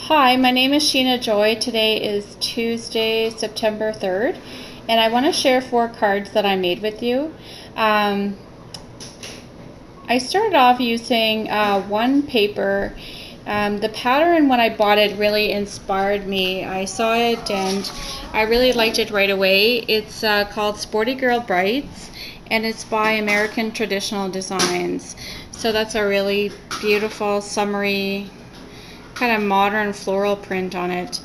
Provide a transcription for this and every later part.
Hi, my name is Sheena Joy. Today is Tuesday, September 3rd, and I want to share 4 cards that I made with you. I started off using one paper. The pattern when I bought it really inspired me. I saw it and I really liked it right away. It's called Sporty Girl Brights, and it's by American Traditional Designs. So that's a really beautiful, summery, kind of modern floral print on it.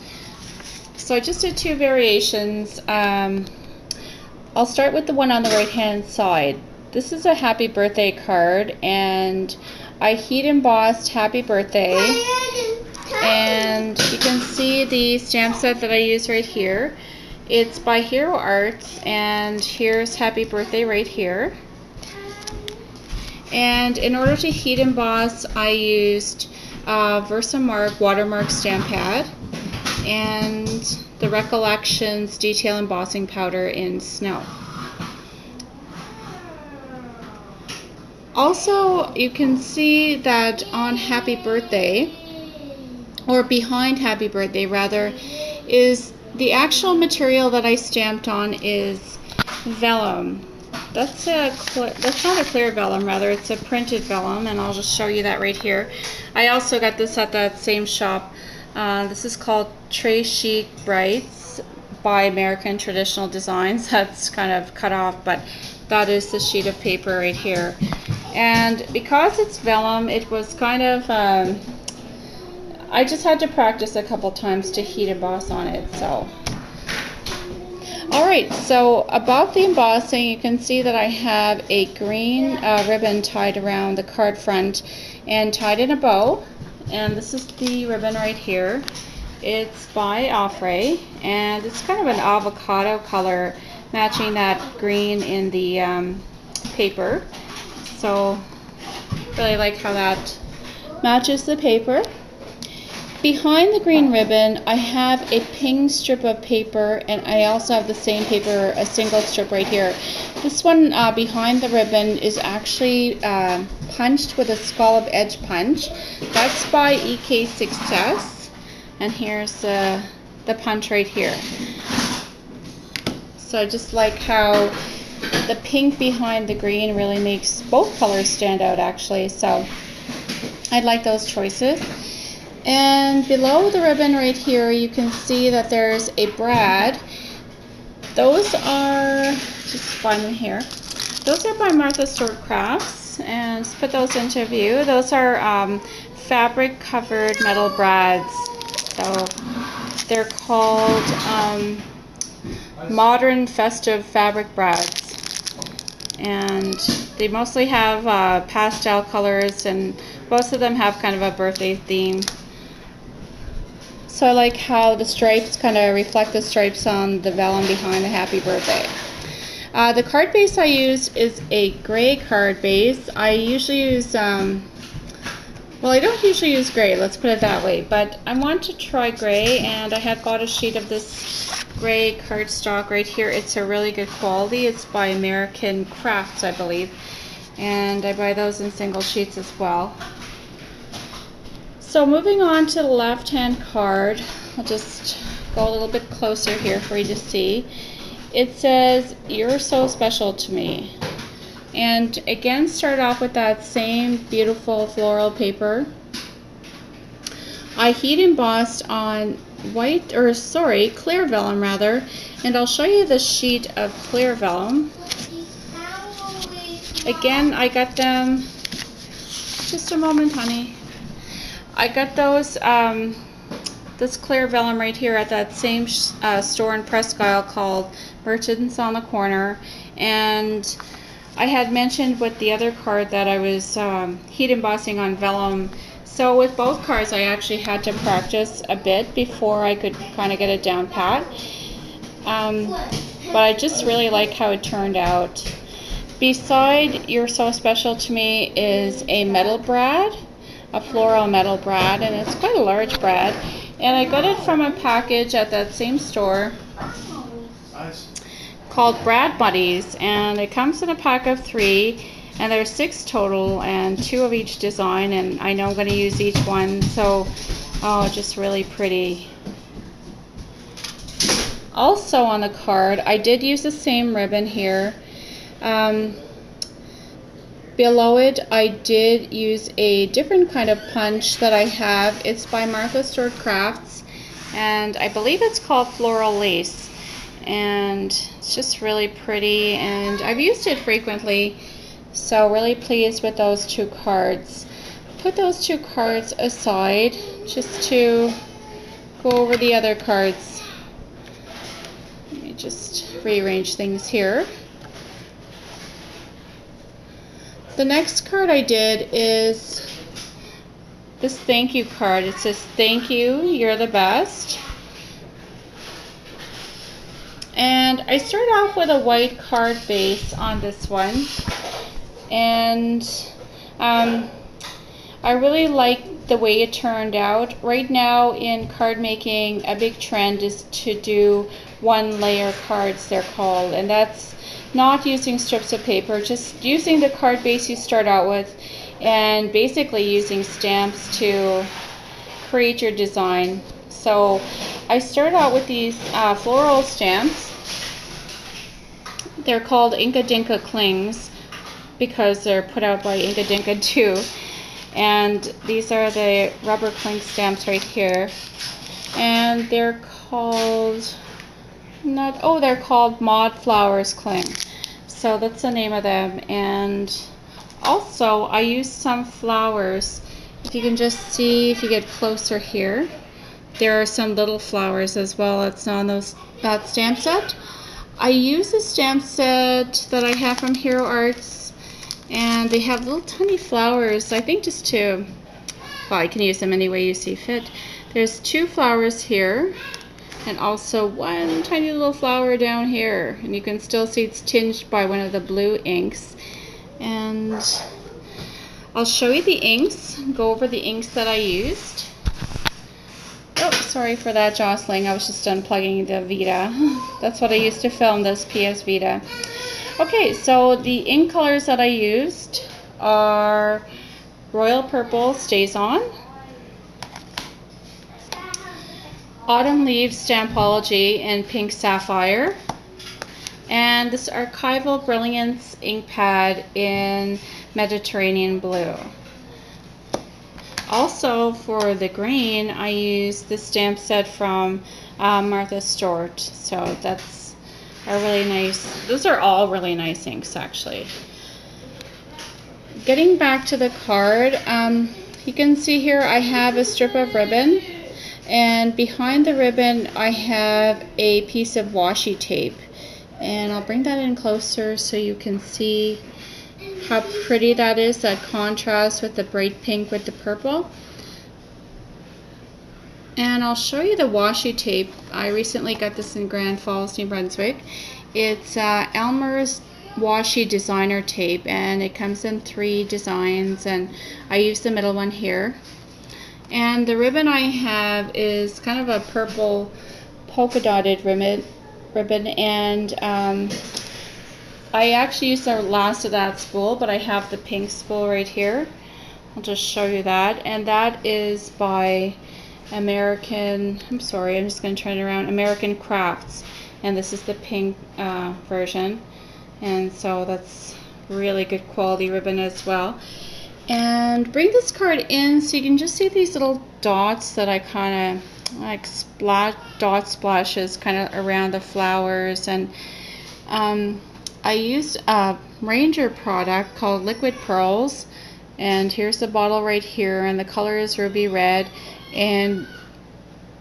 So I just did 2 variations. I'll start with the one on the right hand side. This is a happy birthday card, and I heat embossed happy birthday, and you can see the stamp set that I use right here. It's by Hero Arts, and here's happy birthday right here. And in order to heat emboss, I used Versamark watermark stamp pad and the Recollections detail embossing powder in snow. Also, you can see that on happy birthday, or behind happy birthday rather, is the actual material that I stamped on is vellum. That's not a clear vellum, rather it's a printed vellum, and I'll just show you that right here. I also got this at that same shop. This is called Tray Chic Brights by American Traditional Designs. That's kind of cut off, but that is the sheet of paper right here. And because it's vellum, it was kind of I just had to practice a couple times to heat emboss on it. So alright, so above the embossing, you can see that I have a green ribbon tied around the card front and tied in a bow. And this is the ribbon right here. It's by Offray, and it's kind of an avocado color, matching that green in the paper. So really like how that matches the paper. Behind the green ribbon, I have a pink strip of paper, and I also have the same paper, a single strip right here. This one behind the ribbon is actually punched with a scallop edge punch. That's by EK Success, and here's the punch right here. So I just like how the pink behind the green really makes both colors stand out actually, so I like those choices. And below the ribbon right here, you can see that there's a brad. Those are, just find them here. Those are by Martha Stewart Crafts, and let's put those into view. Those are fabric covered metal brads. So they're called modern festive fabric brads. And they mostly have pastel colors, and most of them have kind of a birthday theme. So I like how the stripes kind of reflect the stripes on the vellum behind the happy birthday. The card base I use is a gray card base. I usually use, well, I don't usually use gray, let's put it that way, but I want to try gray, and I had bought a sheet of this gray cardstock right here. It's a really good quality. It's by American Crafts, I believe, and I buy those in single sheets as well. So moving on to the left-hand card, I'll just go a little bit closer here for you to see. It says, "You're so special to me." And again, start off with that same beautiful floral paper. I heat embossed on clear vellum rather, and I'll show you the sheet of clear vellum. Again, I got them, just a moment honey. I got those, this clear vellum right here at that same store in Presque Isle called Merchants on the Corner, and I had mentioned with the other card that I was heat embossing on vellum. So with both cards I actually had to practice a bit before I could kind of get it down pat, but I just really like how it turned out. Beside "You're So Special to Me" is a metal brad, a floral metal brad, and it's quite a large brad, and I got it from a package at that same store called Brad Buddies, and it comes in a pack of 3, and there's 6 total and 2 of each design, and I know I'm going to use each one. So Oh, just really pretty. Also on the card, I did use the same ribbon here. Below it, I did use a different kind of punch that I have. It's by Martha Stewart Crafts, and I believe it's called Floral Lace. And it's just really pretty, and I've used it frequently, so really pleased with those two cards. Put those two cards aside just to go over the other cards. Let me just rearrange things here. The next card I did is this thank you card. It says, "Thank you, you're the best." And I started off with a white card base on this one. And I really like the way it turned out. Right now in card making, a big trend is to do one layer cards, they're called. And that's not using strips of paper, just using the card base you start out with and basically using stamps to create your design. So I started out with these floral stamps. They're called Inka Dinka Clings because they're put out by Inka Dinka too. And these are the rubber cling stamps right here. And they're called they're called Mod Flowers Cling. So that's the name of them. And also I used some flowers. If you can just see, if you get closer here, there are some little flowers as well. It's on that stamp set. I use a stamp set that I have from Hero Arts, and they have little tiny flowers. I think just to, well, you can use them any way you see fit. There's two flowers here, and also one tiny little flower down here, and you can still see it's tinged by one of the blue inks. And I'll show you the inks, go over the inks that I used. Oh, sorry for that jostling, I was just unplugging the Vita. That's what I used to film this PS Vita. Okay, so the ink colors that I used are Royal Purple Stays On, Autumn Leaves Stampology in Pink Sapphire, and this Archival Brilliance ink pad in Mediterranean Blue. Also for the green, I used the stamp set from Martha Stewart. So that's a really nice, those are all really nice inks actually. Getting back to the card, you can see here I have a strip of ribbon, and behind the ribbon I have a piece of washi tape. And I'll bring that in closer so you can see how pretty that is, that contrast with the bright pink with the purple. And I'll show you the washi tape. I recently got this in Grand Falls, New Brunswick. It's Elmer's washi designer tape, and it comes in 3 designs, and I use the middle one here. And the ribbon I have is kind of a purple polka dotted ribbon, and I actually used the last of that spool, but I have the pink spool right here. I'll just show you that, and that is by American, I'm sorry, I'm just going to turn it around, American Crafts, and this is the pink version, and so that's really good quality ribbon as well. And bring this card in so you can just see these little dots that I kind of like dot splashes kind of around the flowers. And I used a Ranger product called Liquid Pearls, and here's the bottle right here, and the color is ruby red, and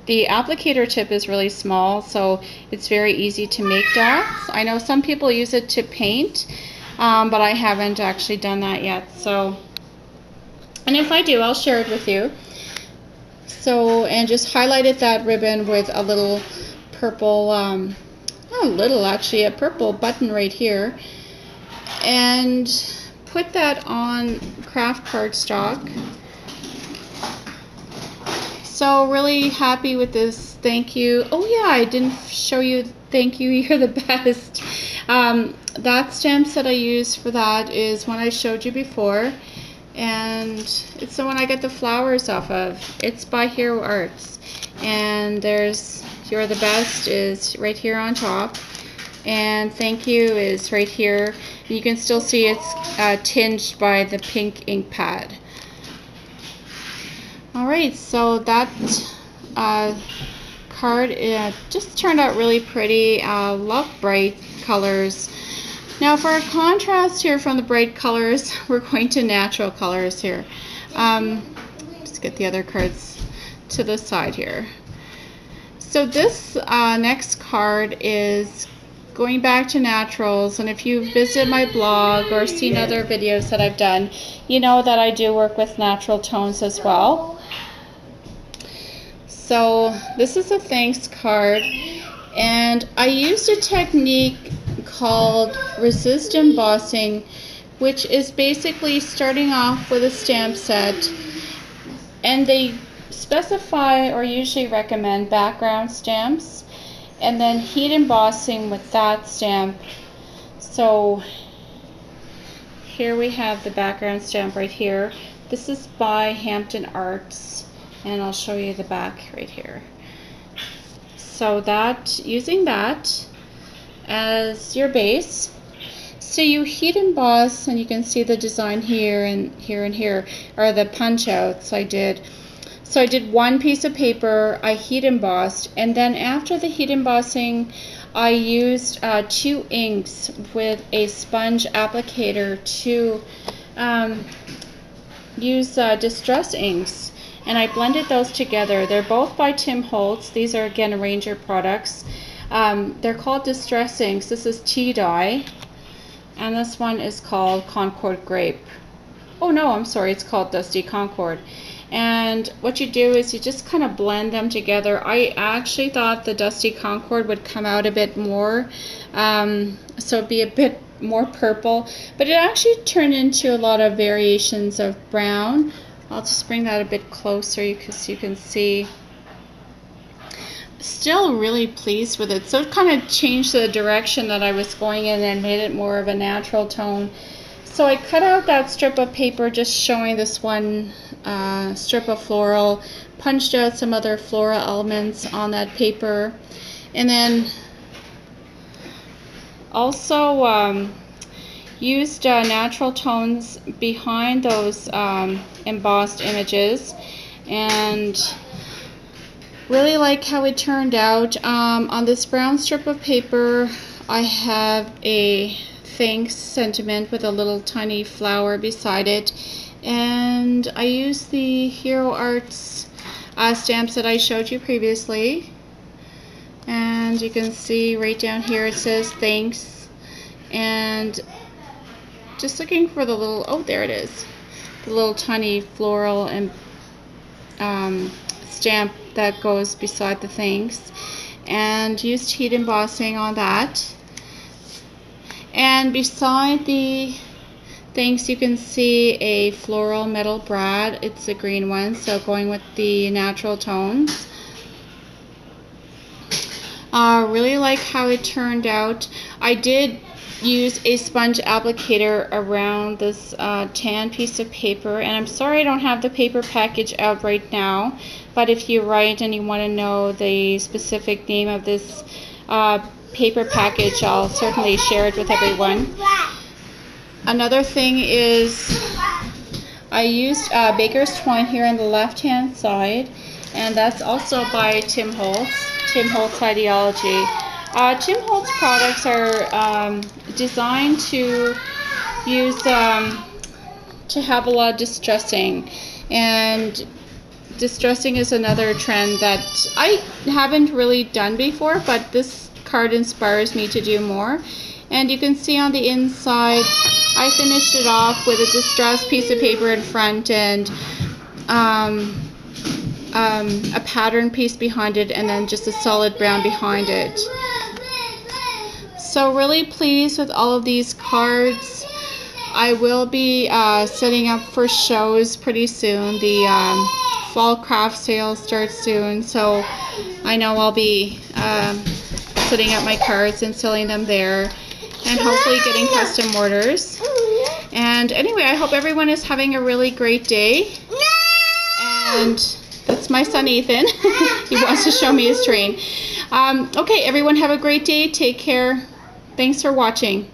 the applicator tip is really small, so it's very easy to make dots. I know some people use it to paint, but I haven't actually done that yet. So, and if I do, I'll share it with you. So, and just highlighted that ribbon with a little purple, not a little actually, a purple button right here, and put that on craft cardstock. So really happy with this thank you. Oh yeah, I didn't show you thank you, you're the best. That stamp set I used for that is one I showed you before, and it's the one I get the flowers off of. It's by Hero Arts, and there's You're the Best is right here on top, and Thank You is right here. You can still see it's tinged by the pink ink pad. Alright, so that card just turned out really pretty. Love bright colors. Now for a contrast here from the bright colors, we're going to natural colors here. Just get the other cards to the side here. So this next card is going back to naturals, and if you visit my blog or seen other videos that I've done, you know that I do work with natural tones as well. So this is a thanks card, and I used a technique called resist embossing, which is basically starting off with a stamp set, and they specify or usually recommend background stamps, and then heat embossing with that stamp. So here we have the background stamp right here. This is by Hampton Arts, and I'll show you the back right here. So that, using that as your base, so you heat emboss, and you can see the design here and here and here are the punch outs I did. So I did one piece of paper, I heat embossed, and then after the heat embossing I used 2 inks with a sponge applicator to use Distress inks, and I blended those together. They're both by Tim Holtz. These are again Ranger products. They're called Distress inks. This is tea dye, and this one is called Concord Grape. Oh no, I'm sorry, it's called Dusty Concord. And what you do is you just kind of blend them together. I actually thought the Dusty Concord would come out a bit more, so it'd be a bit more purple, but it actually turned into a lot of variations of brown. I'll just bring that a bit closer because you can see. Still really pleased with it. So it kind of changed the direction that I was going in and made it more of a natural tone. So I cut out that strip of paper just showing this one strip of floral, punched out some other floral elements on that paper, and then also used natural tones behind those embossed images, and really like how it turned out. On this brown strip of paper I have a thanks sentiment with a little tiny flower beside it, and I used the Hero Arts stamps that I showed you previously, and you can see right down here it says thanks, and just looking for the little, oh there it is, the little tiny floral and stamp that goes beside the thanks, and used heat embossing on that. And beside the thanks you can see a floral metal brad. It's a green one, so going with the natural tones. Really like how it turned out. I did use a sponge applicator around this tan piece of paper, and I'm sorry I don't have the paper package out right now, but if you write and you want to know the specific name of this paper package, I'll certainly share it with everyone. Another thing is I used Baker's Twine here on the left hand side, and that's also by Tim Holtz Ideology. Tim Holtz products are designed to use to have a lot of distressing, and distressing is another trend that I haven't really done before, but this card inspires me to do more. And you can see on the inside I finished it off with a distressed piece of paper in front and a pattern piece behind it, and then just a solid brown behind it. So really pleased with all of these cards. I will be setting up for shows pretty soon. The fall craft sale starts soon, so I know I'll be setting up my cards and selling them there, and hopefully getting custom orders. And anyway, I hope everyone is having a really great day. And that's my son Ethan. He wants to show me his train. Okay, everyone have a great day. Take care. Thanks for watching.